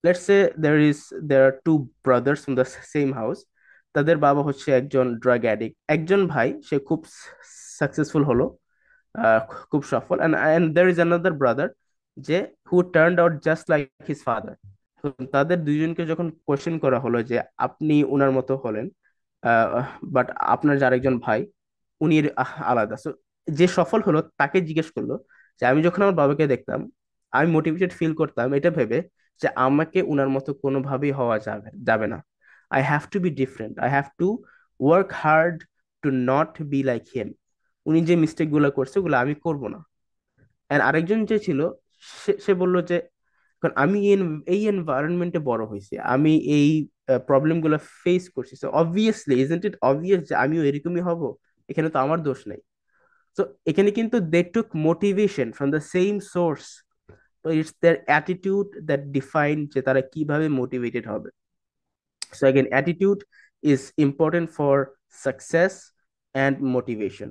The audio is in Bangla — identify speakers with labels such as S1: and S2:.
S1: Let's say there are two brothers from the same house. তাদের বাবা হচ্ছে একজন ড্রাগ অ্যাডিক্ট, একজন ভাই সে খুব সাকসেসফুল হলো, খুব সফল, and there is another brother যে who turned out just like his father. তাদের দুইজনকে যখন কোশ্চেন করা হলো যে আপনি উনার মতো হলেন, বাট আপনার যে আরেকজন ভাই উনি আলাদা, সো যে সফল হলো তাকে জিজ্ঞেস করলো যে আমি যখন আমার বাবাকে দেখতাম আমি মোটিভেটেড ফিল করতাম এটা ভেবে যে আমাকে উনার মতো কোনোভাবেই হওয়া যাবে যাবে না। I have to B different, I have to work hard to not be like him. উনি যে মিস্টেক গুলো করছে ওগুলো আমি করব না। এন্ড আরেকজন যে ছিল সে বলল যে কারণ আমি এই এনভায়রনমেন্টে বড় হয়েছি, আমি এই প্রবলেম গুলো ফেস করছি, so obviously isn't it obvious যে আমিও এরকমই হব, এখানে তো আমার দোষ নেই। তো এখানে কিন্তু they took motivation from the same source. তো it's their attitude that define যে তারা কিভাবে মোটিভেটেড হবে। So again attitude is important for success and motivation.